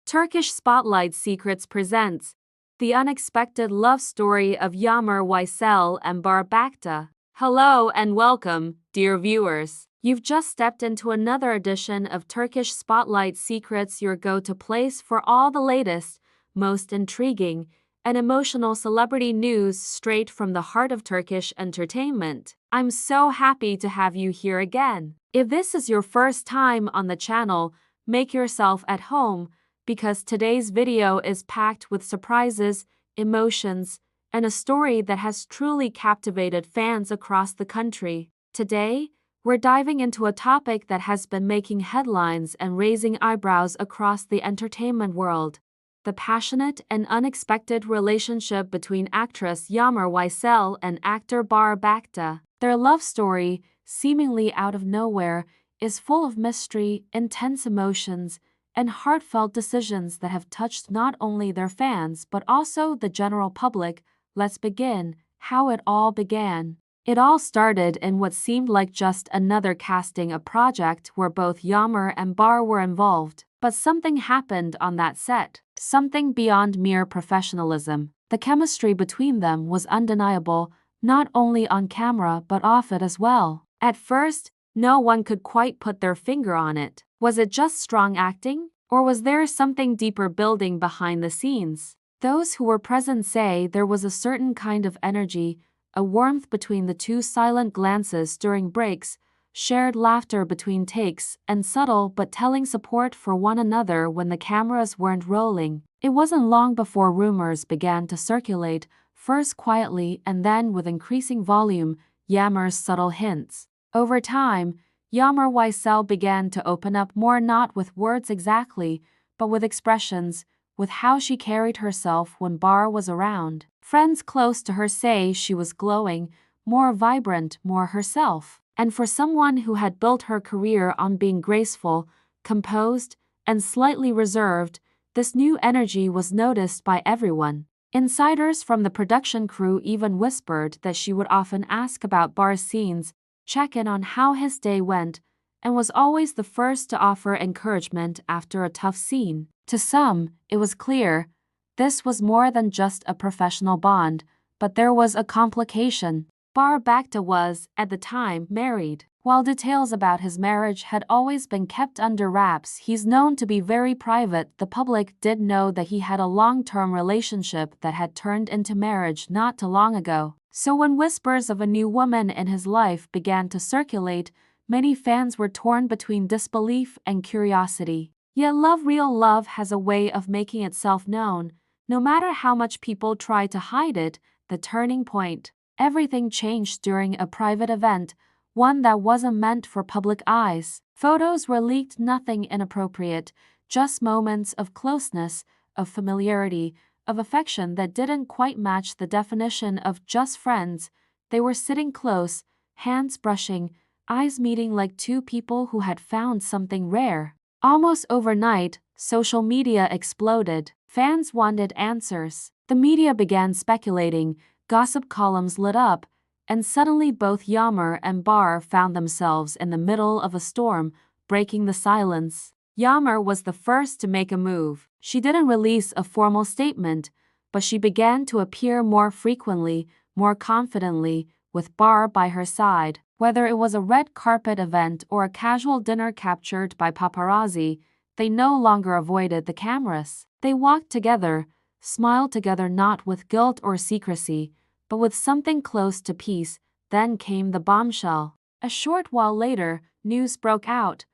Turkish Spotlight Secrets presents the unexpected love story of Yağmur Yücel and Bahar Baktı. Hello and welcome, dear viewers. You've just stepped into another edition of Turkish Spotlight Secrets, your go-to place for all the latest, most intriguing, and emotional celebrity news straight from the heart of Turkish entertainment. I'm so happy to have you here again. If this is your first time on the channel, make yourself at home, because today's video is packed with surprises, emotions, and a story that has truly captivated fans across the country. Today, we're diving into a topic that has been making headlines and raising eyebrows across the entertainment world: the passionate and unexpected relationship between actress Yağmur Yücel and actor Bahar Baktı. Their love story, seemingly out of nowhere, is full of mystery, intense emotions, and heartfelt decisions that have touched not only their fans but also the general public. Let's begin how it all began. It all started in what seemed like just another casting, a project where both Yağmur and Bahar were involved. But something happened on that set, something beyond mere professionalism. The chemistry between them was undeniable, not only on camera but off it as well. At first, no one could quite put their finger on it. Was it just strong acting? Or was there something deeper building behind the scenes? Those who were present say there was a certain kind of energy, a warmth between the two, silent glances during breaks, shared laughter between takes, and subtle but telling support for one another when the cameras weren't rolling. It wasn't long before rumors began to circulate, first quietly and then with increasing volume, Yağmur's subtle hints. Over time, Yağmur Yücel began to open up more, not with words exactly, but with expressions, with how she carried herself when Bahar was around. Friends close to her say she was glowing, more vibrant, more herself. And for someone who had built her career on being graceful, composed, and slightly reserved, this new energy was noticed by everyone. Insiders from the production crew even whispered that she would often ask about Bahar's scenes, check in on how his day went, and was always the first to offer encouragement after a tough scene. To some, it was clear this was more than just a professional bond, but there was a complication. Bahar Baktı was, at the time, married. While details about his marriage had always been kept under wraps, he's known to be very private. The public did know that he had a long-term relationship that had turned into marriage not too long ago. So when whispers of a new woman in his life began to circulate, many fans were torn between disbelief and curiosity. Yet real love has a way of making itself known. No matter how much people try to hide it, the turning point. Everything changed during a private event, one that wasn't meant for public eyes. Photos were leaked, nothing inappropriate, just moments of closeness, of familiarity, of affection that didn't quite match the definition of just friends. They were sitting close, hands brushing, eyes meeting like two people who had found something rare. Almost overnight, social media exploded. Fans wanted answers. The media began speculating, gossip columns lit up, and suddenly both Yağmur and Bahar found themselves in the middle of a storm, breaking the silence. Yağmur was the first to make a move. She didn't release a formal statement, but she began to appear more frequently, more confidently, with Bahar by her side. Whether it was a red carpet event or a casual dinner captured by paparazzi, they no longer avoided the cameras. They walked together, smiled together, not with guilt or secrecy, but with something close to peace. Then came the bombshell. A short while later, news broke out.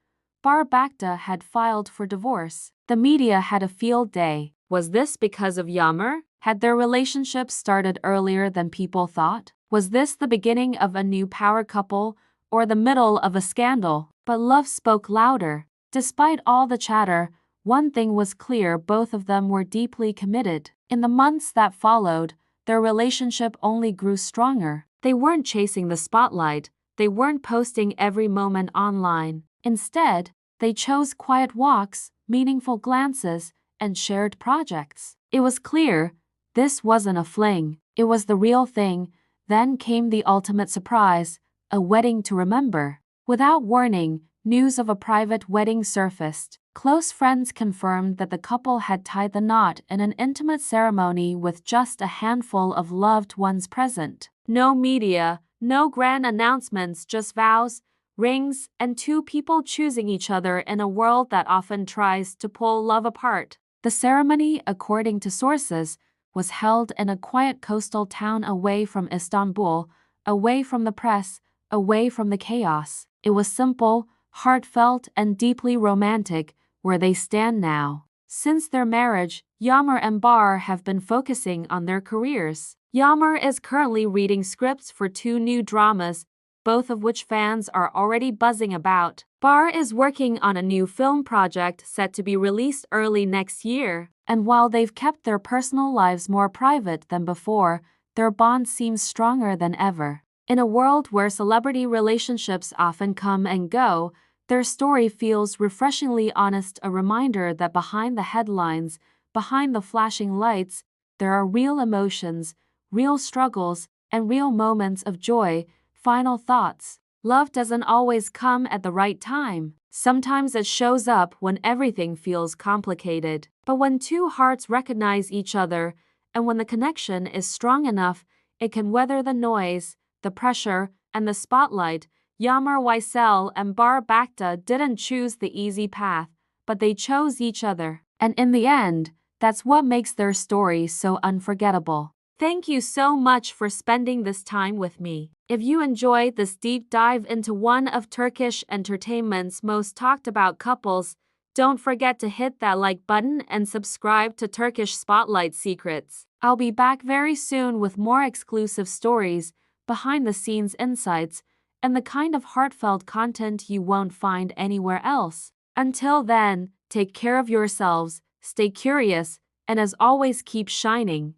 Bahar Baktı had filed for divorce. The media had a field day. Was this because of Yağmur? Had their relationship started earlier than people thought? Was this the beginning of a new power couple, or the middle of a scandal? But love spoke louder. Despite all the chatter, one thing was clear: both of them were deeply committed. In the months that followed, their relationship only grew stronger. They weren't chasing the spotlight, they weren't posting every moment online. Instead, they chose quiet walks, meaningful glances, and shared projects. It was clear this wasn't a fling, it was the real thing. Then came the ultimate surprise: a wedding to remember. Without warning, news of a private wedding surfaced. Close friends confirmed that the couple had tied the knot in an intimate ceremony with just a handful of loved ones present. No media, no grand announcements, just vows, rings, and two people choosing each other in a world that often tries to pull love apart. The ceremony, according to sources, was held in a quiet coastal town away from Istanbul, away from the press, away from the chaos. It was simple, heartfelt, and deeply romantic, where they stand now. Since their marriage, Yağmur and Bahar have been focusing on their careers. Yağmur is currently reading scripts for 2 new dramas, both of which fans are already buzzing about. Bahar is working on a new film project set to be released early next year. And while they've kept their personal lives more private than before, their bond seems stronger than ever. In a world where celebrity relationships often come and go, their story feels refreshingly honest, a reminder that behind the headlines, behind the flashing lights, there are real emotions, real struggles, and real moments of joy. Final thoughts. Love doesn't always come at the right time. Sometimes it shows up when everything feels complicated. But when two hearts recognize each other, and when the connection is strong enough, it can weather the noise, the pressure, and the spotlight. Yağmur Yücel and Bahar Baktı didn't choose the easy path, but they chose each other. And in the end, that's what makes their story so unforgettable. Thank you so much for spending this time with me. If you enjoyed this deep dive into one of Turkish entertainment's most talked about couples, don't forget to hit that like button and subscribe to Turkish Spotlight Secrets. I'll be back very soon with more exclusive stories, behind the scenes insights, and the kind of heartfelt content you won't find anywhere else. Until then, take care of yourselves, stay curious, and as always, keep shining.